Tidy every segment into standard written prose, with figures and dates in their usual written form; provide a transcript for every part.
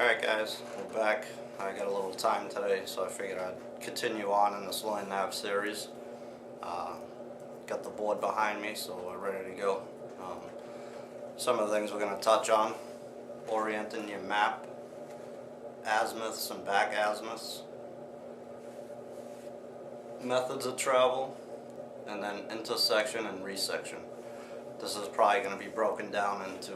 Alright guys, we're back. I got a little time today, so I figured I'd continue on in this line nav series. Got the board behind me, so we're ready to go. Some of the things we're going to touch on: orienting your map, azimuths and back azimuths, methods of travel, and then intersection and resection. This is probably going to be broken down into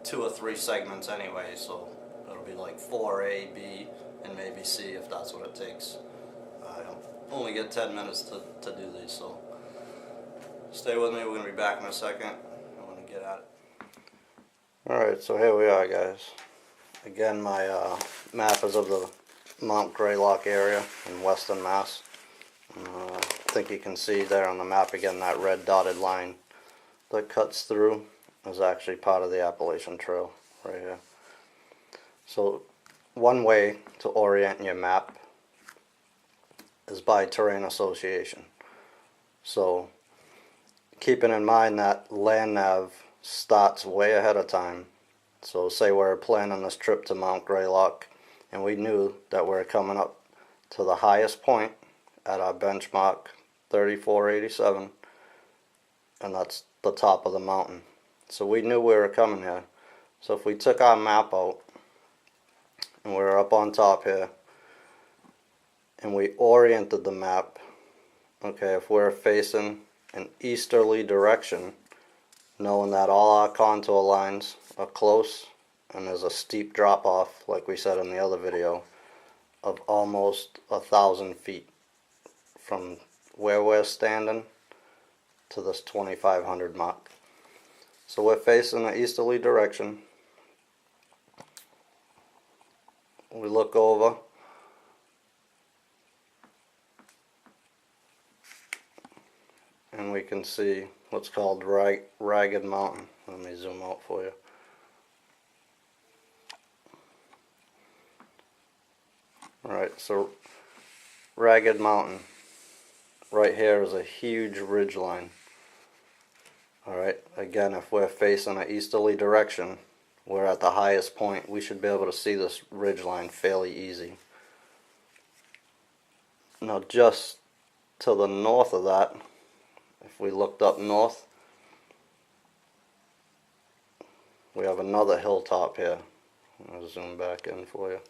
2 or 3 segments anyway, so it'll be like 4A, B, and maybe C if that's what it takes. I only get 10 minutes to do these, so stay with me. We're going to be back in a second. I'm going to get at it. Alright, so here we are, guys. Again, my map is of the Mount Greylock area in Western Mass. I think you can see there on the map again that red dotted line that cuts through is actually part of the Appalachian Trail right here. So one way to orient your map is by terrain association. So keeping in mind that land nav starts way ahead of time. So say we're planning this trip to Mount Greylock and we knew that we're coming up to the highest point at our benchmark 3487, and that's the top of the mountain. So we knew we were coming here. So if we took our map out and we were up on top here and we oriented the map, okay, if we're facing an easterly direction, knowing that all our contour lines are close and there's a steep drop off, like we said in the other video, of almost 1,000 feet from where we're standing to this 2,500 mark. So we're facing an easterly direction. We look over. And we can see what's called Ragged Mountain. Let me zoom out for you. Alright, so Ragged Mountain right here is a huge ridge line. Alright, again, if we're facing an easterly direction, we're at the highest point, we should be able to see this ridge line fairly easy. Now just to the north of that, if we looked up north, we have another hilltop here. I'll zoom back in for you.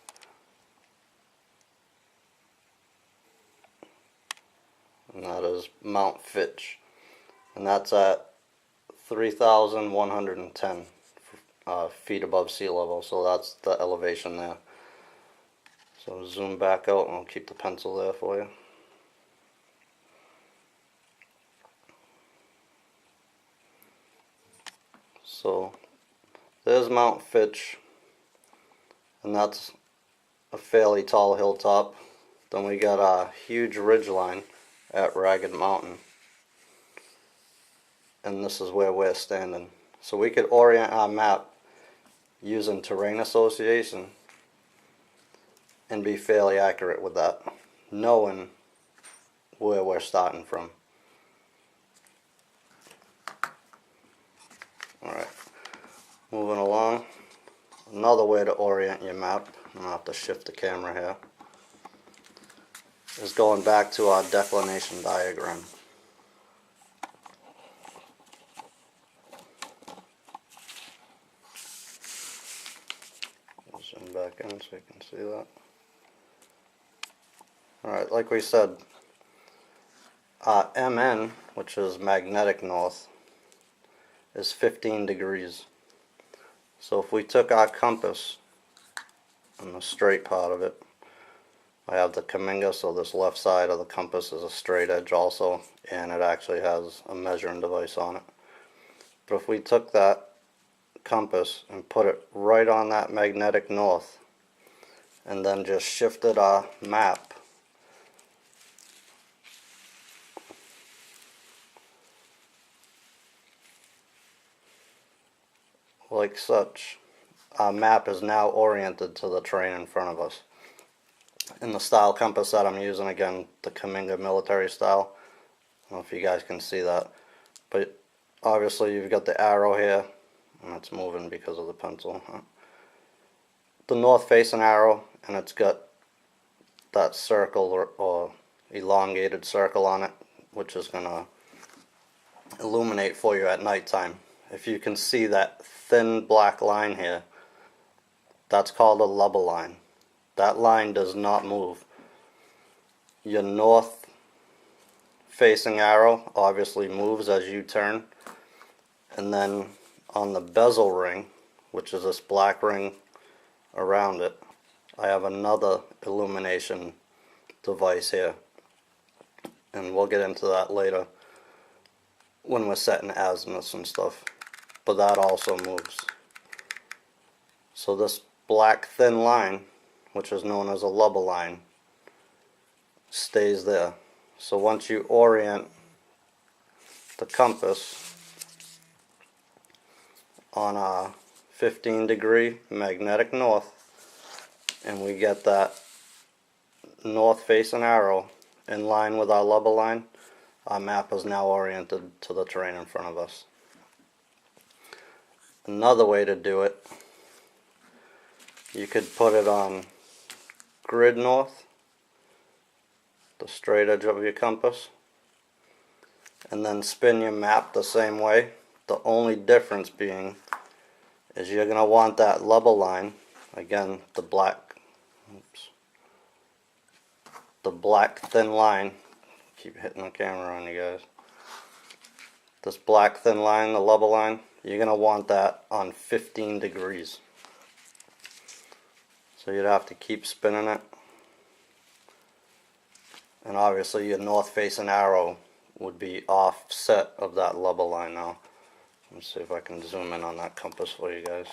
And that is Mount Fitch. And that's at 3,110 feet above sea level. So that's the elevation there. So zoom back out and I'll keep the pencil there for you. So there's Mount Fitch, and that's a fairly tall hilltop. Then we got a huge ridge line at Ragged Mountain, and this is where we're standing. So we could orient our map using terrain association and be fairly accurate with that, knowing where we're starting from. Alright, moving along. Another way to orient your map, I'm going to have to shift the camera here, is going back to our declination diagram. I'll zoom back in so you can see that. Alright, like we said, MN, which is magnetic north, is 15 degrees. So if we took our compass and the straight part of it, I have the Kaminga, so this left side of the compass is a straight edge also, and it actually has a measuring device on it. But if we took that compass and put it right on that magnetic north and then just shifted our map like such, our map is now oriented to the terrain in front of us. In the style compass that I'm using, again, the Kaminga military style, I don't know if you guys can see that, but obviously you've got the arrow here, and it's moving because of the pencil. the north facing arrow, and it's got that circle or elongated circle on it, which is going to illuminate for you at nighttime. If you can see that thin black line here, that's called a lubber line. That line does not move. Your north facing arrow obviously moves as you turn, and then on the bezel ring, which is this black ring around it, I have another illumination device here, and we'll get into that later when we're setting azimuths and stuff, but that also moves. So this black thin line, which is known as a lubber line, stays there. So once you orient the compass on a 15-degree magnetic north, and we get that north facing arrow in line with our lubber line, our map is now oriented to the terrain in front of us. Another way to do it, you could put it on grid north, the straight edge of your compass, and then spin your map the same way. The only difference being is you're going to want that lubber line, again the black thin line, keep hitting the camera on you guys, this black thin line, the lubber line, you're going to want that on 15 degrees. So you'd have to keep spinning it, and obviously your north facing arrow would be offset of that lubber line now. Let's see if I can zoom in on that compass for you guys.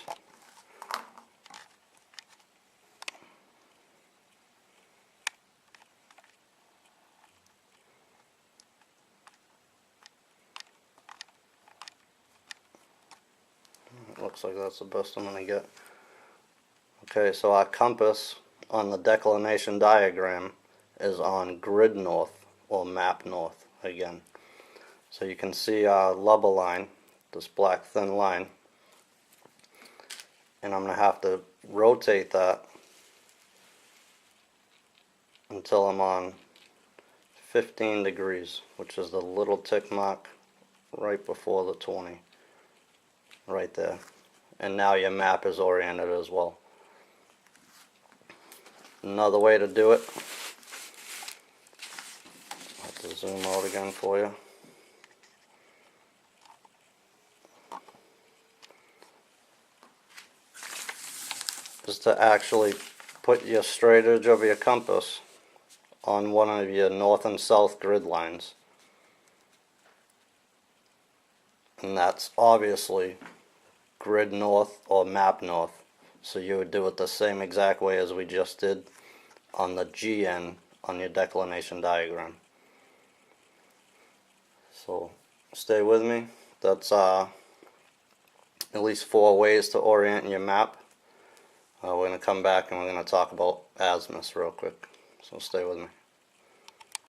It looks like that's the best I'm going to get. Okay, so our compass on the declination diagram is on grid north or map north again. So you can see our lubber line, this black thin line, and I'm going to have to rotate that until I'm on 15 degrees, which is the little tick mark right before the 20, right there. And now your map is oriented as well. Another way to do it, I'll have to zoom out again for you. Is to actually put your straight edge of your compass on one of your north and south grid lines. And that's obviously grid north or map north. So you would do it the same exact way as we just did on the GN on your declination diagram. So stay with me. That's at least 4 ways to orient your map. We're going to come back and we're going to talk about azimuths real quick. So stay with me.